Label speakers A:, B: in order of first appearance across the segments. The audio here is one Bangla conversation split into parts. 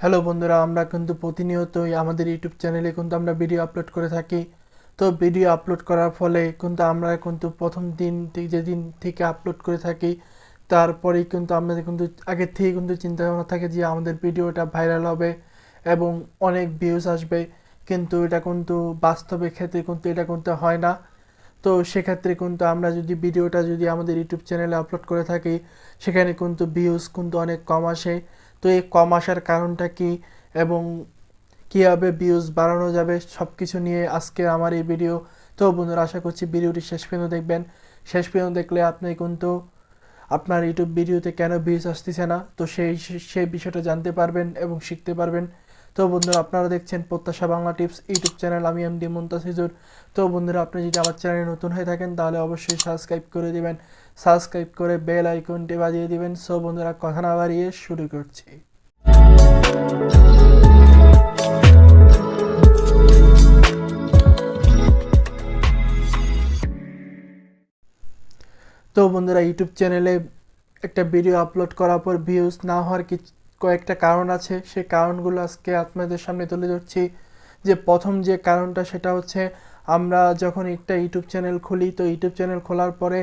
A: হ্যালো বন্ধুরা, আমরা কিন্তু প্রতিনিয়তই আমাদের ইউটিউব চ্যানেলে কিন্তু আমরা ভিডিও আপলোড করে থাকি। তো ভিডিও আপলোড করার ফলে কিন্তু আমরা কিন্তু প্রথম দিন থেকে যেদিন থেকে আপলোড করে থাকি তারপরেই কিন্তু আমাদের কিন্তু আগের থেকে কিন্তু চিন্তা ভাবনা থাকে যে আমাদের ভিডিওটা ভাইরাল হবে এবং অনেক ভিউজ আসবে, কিন্তু এটা কিন্তু বাস্তবের ক্ষেত্রে কিন্তু এটা কিন্তু হয় না। তো সেক্ষেত্রে কিন্তু আমরা যদি ভিডিওটা যদি আমাদের ইউটিউব চ্যানেলে আপলোড করে থাকি সেখানে কিন্তু ভিউজ কিন্তু অনেক কম আসে। তো এই কম আসার কারণটা কি এবং কীভাবে ভিউজ বাড়ানো যাবে সব কিছু নিয়ে আজকে আমার এই ভিডিও। তো বন্ধুরা, আশা করছি ভিডিওটি শেষ পর্যন্ত দেখবেন। শেষ পর্যন্ত দেখলে আপনি কিন্তু আপনার ইউটিউব ভিডিওতে কেন ভিউজ আসতেছে না তো সেই বিষয়টা জানতে পারবেন এবং শিখতে পারবেন। তো বন্ধুরা, আপনারা দেখছেন প্রত্যাশা বাংলা টিপস ইউটিউব চ্যানেল, আমি এমডি মন্তাসিজুর। তো বন্ধুরা, আপনি যদি আমার চ্যানেলে নতুন হয়ে থাকেন তাহলে অবশ্যই সাবস্ক্রাইব করে দিবেন, সাবস্ক্রাইব করে বেল আইকনটি বাজিয়ে দিবেন। সো বন্ধুরা, কথা না বাড়িয়ে শুরু করছি। তো বন্ধুরা, ইউটিউব চ্যানেলে একটা ভিডিও আপলোড করার পর ভিউজ না হওয়ার কয়েকটা কারণ আছে। সেই কারণগুলো আজকে আপনাদের সামনে তুলে ধরছি। যে প্রথম যে কারণটা সেটা হচ্ছে, আমরা যখন একটা ইউটিউব চ্যানেল খুলি তো ইউটিউব চ্যানেল খোলার পরে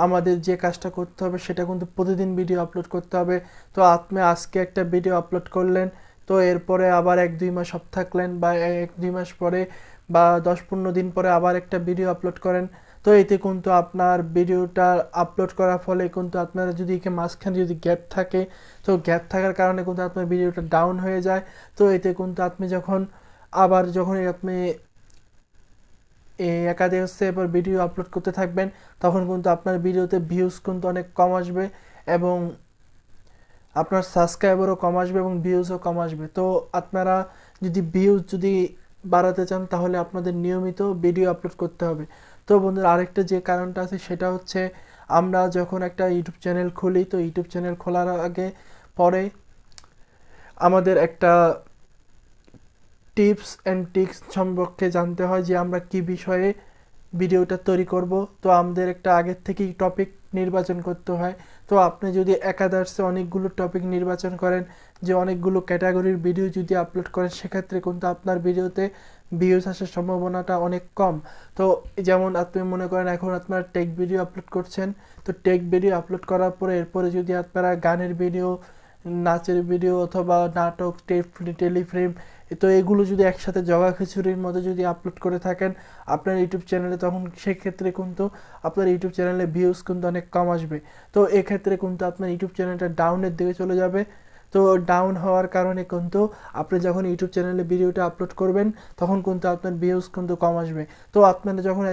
A: আমাদের যে কাজটা করতে হবে সেটা কিন্তু প্রতিদিন ভিডিও আপলোড করতে হবে। তো আপনি আজকে একটা ভিডিও আপলোড করলেন, তো এরপরে আবার 1-2 মাস অফ থাকলেন, বা 1-2 মাস পরে বা 10-15 দিন পরে আবার একটা ভিডিও আপলোড করেন। তো এতে কিন্তু আপনার ভিডিওটা আপলোড করার ফলে কিন্তু আপনার যদি মাঝখানে যদি গ্যাপ থাকে তো গ্যাপ থাকার কারণে কিন্তু আপনার ভিডিওটা ডাউন হয়ে যায়। তো এতে কিন্তু আপনি যখন আপনি একাধিক এবার ভিডিও আপলোড করতে থাকবেন তখন কিন্তু আপনার ভিডিওতে ভিউজ কিন্তু অনেক কম আসবে এবং আপনার সাবস্ক্রাইবারও কম আসবে এবং ভিউজও কম আসবে। তো আপনারা যদি ভিউজ বাড়াতে চান তাহলে আপনাদের নিয়মিত ভিডিও আপলোড করতে হবে। তো বন্ধুরা, আরেকটা যে কারণটা আছে সেটা হচ্ছে, আমরা যখন একটা ইউটিউব চ্যানেল খুলি তো ইউটিউব চ্যানেল খোলার আগে পরে আমাদের একটা টিপস অ্যান্ড ট্রিক্স সম্পর্কে জানতে হয় যে আমরা কি বিষয়ে ভিডিওটা তৈরি করব। তো আমাদের একটা আগের থেকেই টপিক নির্বাচন করতে হয়। তো আপনি যদি একাদার্সে অনেকগুলো টপিক নির্বাচন করেন, যে অনেকগুলো ক্যাটাগরির ভিডিও যদি আপলোড করেন সেক্ষেত্রে কিন্তু আপনার ভিডিওতে ভিউজ আসার সম্ভাবনাটা অনেক কম। তো যেমন আপনি মনে করেন এখন আপনারা টেক ভিডিও আপলোড করছেন, তো টেক ভিডিও আপলোড করার পরে এরপরে যদি আপনারা গানের ভিডিও, নাচের ভিডিও অথবা নাটক, টেলিফিল্ম, তো এগুলো যদি একসাথে জগা খিচুড়ির মধ্যে যদি আপলোড করে থাকেন আপনার ইউটিউব চ্যানেলে, তখন সেক্ষেত্রে কিন্তু আপনার ইউটিউব চ্যানেলে ভিউজ কিন্তু অনেক কম আসবে। তো এক্ষেত্রে কিন্তু আপনার ইউটিউব চ্যানেলটা ডাউনের দিকে চলে যাবে। তো ডাউন হওয়ার কারণে কিন্তু আপনি যখন ইউটিউব চ্যানেলে ভিডিওটা আপলোড করবেন তখন কিন্তু আপনার ভিউজ কিন্তু কম আসবে। তো আপনারা যখন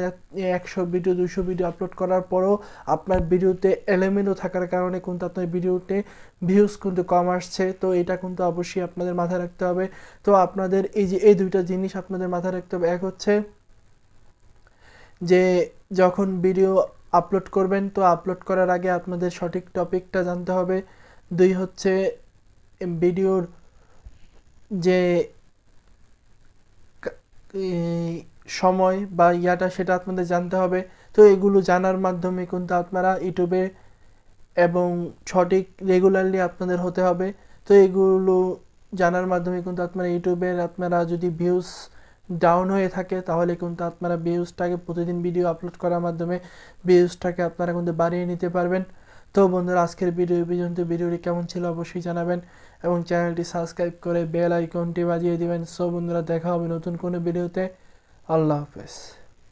A: 100 ভিডিও 200 ভিডিও আপলোড করার পরও আপনার ভিডিওতে এলোমেলো থাকার কারণে কিন্তু আপনার ভিডিওতে ভিউজ কিন্তু কম আসছে। তো এটা কিন্তু অবশ্যই আপনাদের মাথায় রাখতে হবে। তো আপনাদের এই দুইটা জিনিস আপনাদের মাথায় রাখতে হবে। এক হচ্ছে যে যখন ভিডিও আপলোড করবেন তো আপলোড করার আগে আপনাদের সঠিক টপিকটা জানতে হবে। 2 হচ্ছে ভিডিওর যে সময় বা সেটা আপনাদের জানতে হবে। তো এগুলো জানার মাধ্যমে কিন্তু আপনারা ইউটিউবে এবং সঠিক রেগুলারলি আপনাদের হতে হবে। তো এগুলো জানার মাধ্যমে কিন্তু আপনারা ইউটিউবের আপনারা যদি ভিউজ ডাউন হয়ে থাকে তাহলে কিন্তু আপনারা ভিউজটাকে প্রতিদিন ভিডিও আপলোড করার মাধ্যমে ভিউজটাকে আপনারা কিন্তু বাড়িয়ে নিতে পারবেন। তো বন্ধুরা, আজকের ভিডিও পর্যন্ত। ভিডিওটি কেমন ছিল অবশ্যই জানাবেন এবং চ্যানেলটি সাবস্ক্রাইব করে বেল আইকনটি বাজিয়ে দিবেন। সো বন্ধুরা, দেখা হবে নতুন কোনো ভিডিওতে। আল্লাহ হাফেজ।